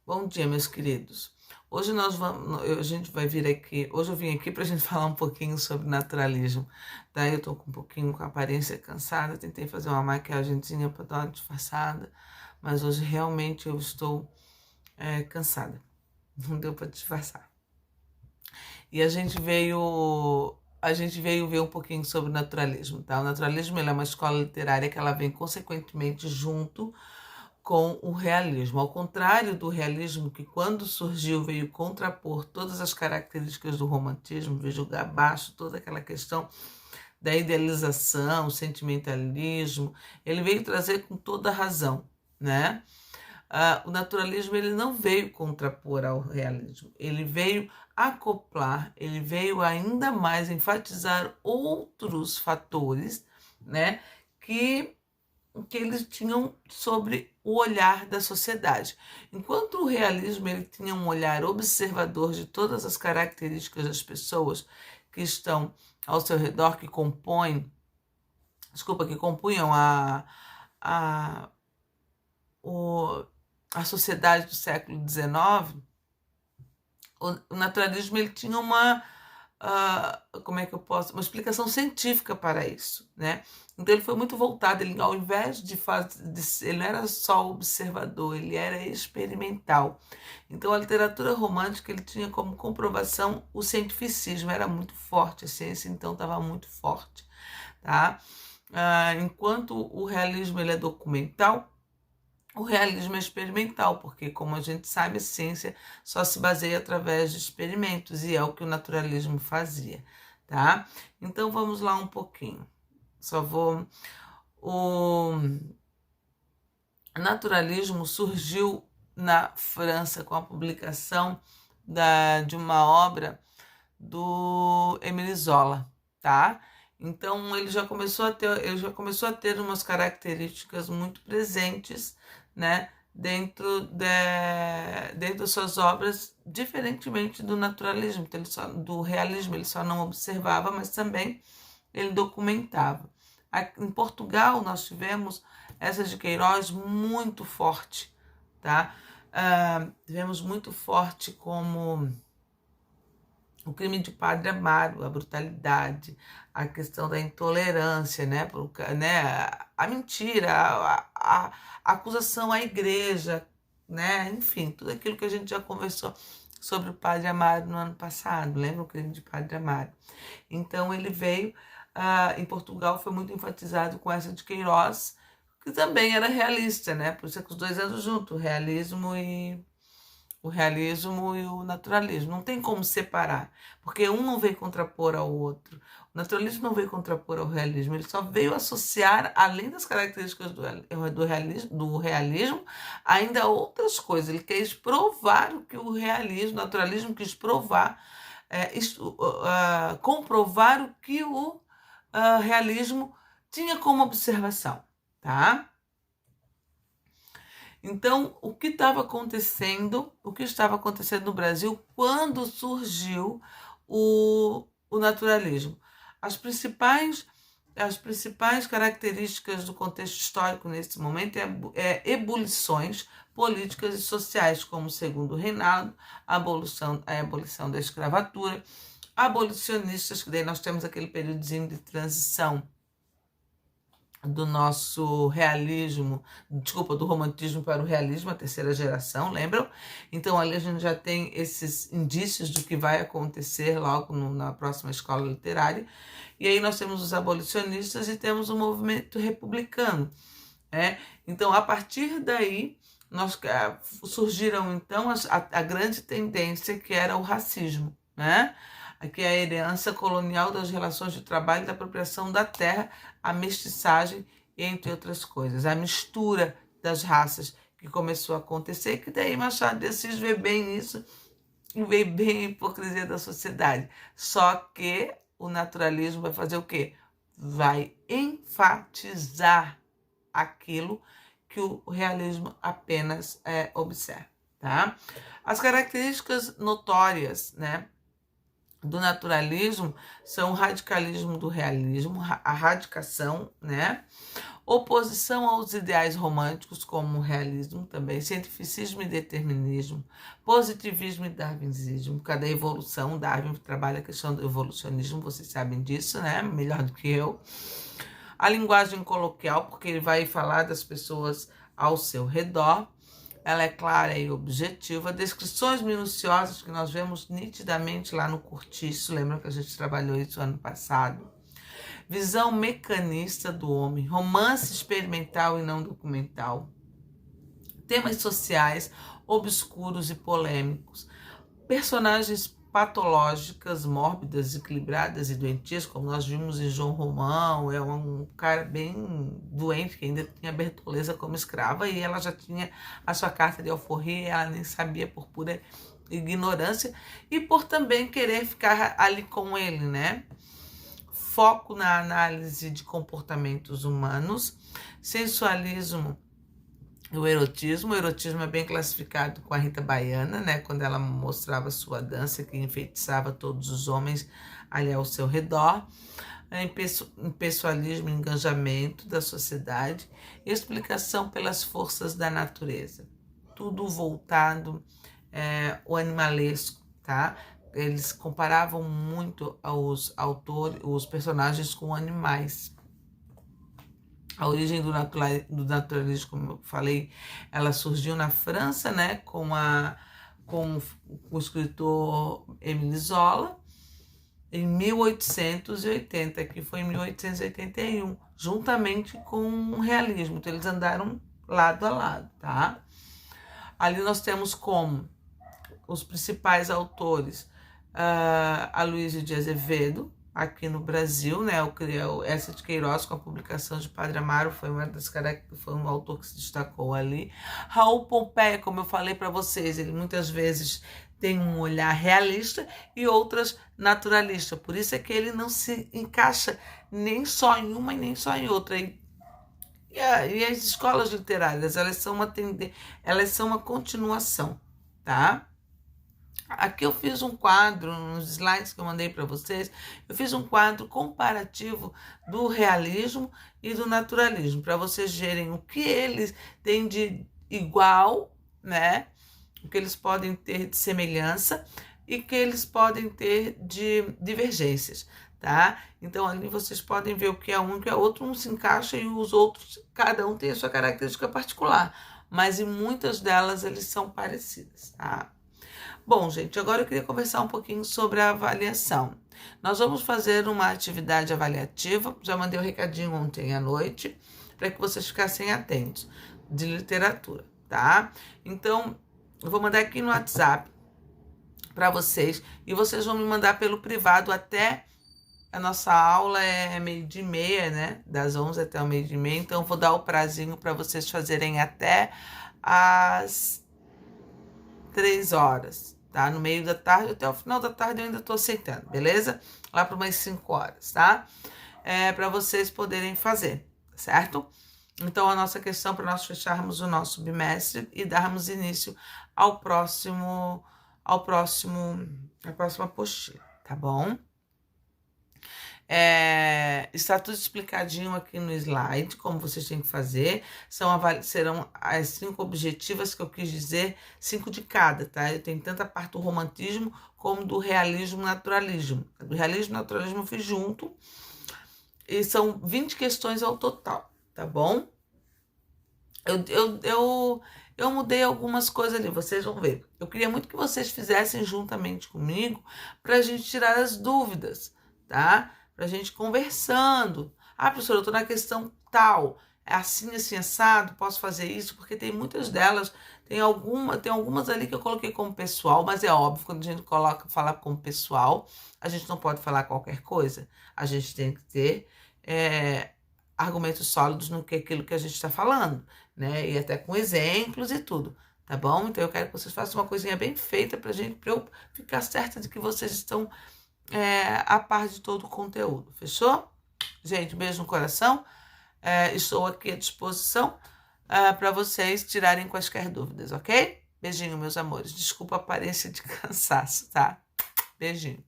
Bom dia, meus queridos. Hoje nós vamos, a gente vai vir aqui. Hoje eu vim aqui para a gente falar um pouquinho sobre naturalismo. Tá? Eu tô com um pouquinho com a aparência cansada. Tentei fazer uma maquiagemzinha para dar uma disfarçada, mas hoje realmente eu estou cansada. Não deu para disfarçar. E a gente veio ver um pouquinho sobre o naturalismo, tá? O naturalismo ele é uma escola literária que ela vem consequentemente junto com o realismo. Ao contrário do realismo, que quando surgiu veio contrapor todas as características do romantismo, veio jogar abaixo toda aquela questão da idealização, sentimentalismo, ele veio trazer com toda razão, né? O naturalismo ele não veio contrapor ao realismo, ele veio acoplar, ele veio ainda mais enfatizar outros fatores, né, que que eles tinham sobre o olhar da sociedade. Enquanto o realismo ele tinha um olhar observador de todas as características das pessoas que estão ao seu redor, que compunham a, o, a sociedade do século XIX, o naturalismo ele tinha como é que eu posso, uma explicação científica para isso, né? Então ele foi muito voltado, ele ao invés de fazer, ele não era só observador, ele era experimental. Então a literatura romântica ele tinha como comprovação o cientificismo, era muito forte, a ciência então estava muito forte, tá? Enquanto o realismo ele é documental, o realismo é experimental, porque, como a gente sabe, a ciência só se baseia através de experimentos, e é o que o naturalismo fazia, tá? Então, vamos lá um pouquinho. Só vou... O naturalismo surgiu na França com a publicação de uma obra do Émile Zola, tá? Então ele já começou a ter umas características muito presentes, né, dentro das suas obras, diferentemente do naturalismo, então do realismo, ele só não observava, mas também ele documentava. Em Portugal nós tivemos essa de Queiroz muito forte, tá? Tivemos muito forte como o crime de Padre Amaro, a brutalidade, a questão da intolerância, né, a mentira, a acusação à igreja, né, enfim, tudo aquilo que a gente já conversou sobre o Padre Amaro no ano passado, lembra o crime de Padre Amaro? Então ele veio, em Portugal foi muito enfatizado com essa de Queiroz, que também era realista, né, por isso é que os dois andam juntos, o realismo e o naturalismo. Não tem como separar, porque um não veio contrapor ao outro. O naturalismo não veio contrapor ao realismo, ele só veio associar, além das características do realismo, ainda outras coisas. Ele quis provar o que o naturalismo quis provar, comprovar o que o realismo tinha como observação, tá? Então, o que estava acontecendo no Brasil quando surgiu o naturalismo? As principais, as principais características do contexto histórico nesse momento é ebulições políticas e sociais, como o Segundo Reinado, a abolição da escravatura, abolicionistas, que daí nós temos aquele períodozinho de transição do nosso realismo, desculpa, do romantismo para o realismo, a terceira geração, lembram? Então ali a gente já tem esses indícios do que vai acontecer logo na próxima escola literária. E aí nós temos os abolicionistas e temos o movimento republicano, né? Então a partir daí surgiram então a grande tendência que era o racismo, né? Que é a herança colonial das relações de trabalho e da apropriação da terra, a mestiçagem, entre outras coisas, a mistura das raças que começou a acontecer, que daí Machado de Assis vê bem nisso e vê bem a hipocrisia da sociedade. Só que o naturalismo vai fazer o quê? Vai enfatizar aquilo que o realismo apenas observa, tá? As características notórias, né, do naturalismo são o radicalismo do realismo, a radicação, né? Oposição aos ideais românticos, como o realismo também, cientificismo e determinismo, positivismo e darwinismo, cada evolução, Darwin trabalha a questão do evolucionismo, vocês sabem disso, né? Melhor do que eu. A linguagem coloquial, porque ele vai falar das pessoas ao seu redor. Ela é clara e objetiva. Descrições minuciosas que nós vemos nitidamente lá no Cortiço. Lembra que a gente trabalhou isso ano passado? Visão mecanista do homem. Romance experimental e não documental. Temas sociais obscuros e polêmicos. Personagens patológicas, mórbidas, equilibradas e doentias, como nós vimos em João Romão, é um cara bem doente, que ainda tinha Bertoleza como escrava, e ela já tinha a sua carta de alforria, ela nem sabia, por pura ignorância, e por também querer ficar ali com ele, né? Foco na análise de comportamentos humanos, sensualismo, o erotismo é bem classificado com a Rita Baiana, né? Quando ela mostrava sua dança que enfeitiçava todos os homens ali ao seu redor. Impessoalismo e engajamento da sociedade. Explicação pelas forças da natureza. Tudo voltado ao animalesco, tá? Eles comparavam muito os personagens com animais. A origem do naturalismo, como eu falei, ela surgiu na França, né, com o escritor Émile Zola, em 1880, que foi em 1881, juntamente com o realismo. Então, eles andaram lado a lado, tá? Ali nós temos como os principais autores, Aloysio de Azevedo, aqui no Brasil, né? O Eça de Queiroz, com a publicação de Padre Amaro, foi um autor que se destacou ali. Raul Pompeia, como eu falei para vocês, ele muitas vezes tem um olhar realista e outras naturalista. Por isso é que ele não se encaixa nem só em uma e nem só em outra. E as escolas literárias, elas são uma continuação, tá? Aqui eu fiz um quadro, nos slides que eu mandei para vocês, eu fiz um quadro comparativo do realismo e do naturalismo, para vocês verem o que eles têm de igual, né? O que eles podem ter de semelhança e o que eles podem ter de divergências, tá? Então, ali vocês podem ver o que é um e o que é outro, um se encaixa e os outros, cada um tem a sua característica particular, mas em muitas delas eles são parecidas, tá? Bom, gente, agora eu queria conversar um pouquinho sobre a avaliação. Nós vamos fazer uma atividade avaliativa, já mandei um recadinho ontem à noite, para que vocês ficassem atentos, de literatura, tá? Então, eu vou mandar aqui no WhatsApp para vocês, e vocês vão me mandar pelo privado até a nossa aula é 12:30, né? Das 11 até o 12:30, então eu vou dar o prazinho para vocês fazerem até as 3 horas, tá? No meio da tarde, até o final da tarde eu ainda tô aceitando, beleza? Lá para umas 5 horas, tá? Para vocês poderem fazer, certo? Então, a nossa questão para nós fecharmos o nosso bimestre e darmos início à próxima apostila, tá bom? Está tudo explicadinho aqui no slide, como vocês têm que fazer. Serão as 5 objetivas que eu quis dizer, 5 de cada, tá? Eu tenho tanto a parte do romantismo como do realismo naturalismo. Do realismo e naturalismo eu fiz junto. E são 20 questões ao total, tá bom? Eu mudei algumas coisas ali, vocês vão ver. Eu queria muito que vocês fizessem juntamente comigo para a gente tirar as dúvidas, tá? Pra gente conversando. Professora, eu tô na questão tal, é assim, assim, assado, posso fazer isso? Porque tem muitas delas, tem algumas ali que eu coloquei como pessoal, mas é óbvio, quando a gente fala como pessoal, a gente não pode falar qualquer coisa. A gente tem que ter argumentos sólidos no que aquilo que a gente está falando, né? E até com exemplos e tudo, tá bom? Então eu quero que vocês façam uma coisinha bem feita pra eu ficar certa de que vocês estão a par de todo o conteúdo, fechou? Gente, beijo no coração, estou aqui à disposição para vocês tirarem quaisquer dúvidas, ok? Beijinho, meus amores, desculpa a aparência de cansaço, tá? Beijinho.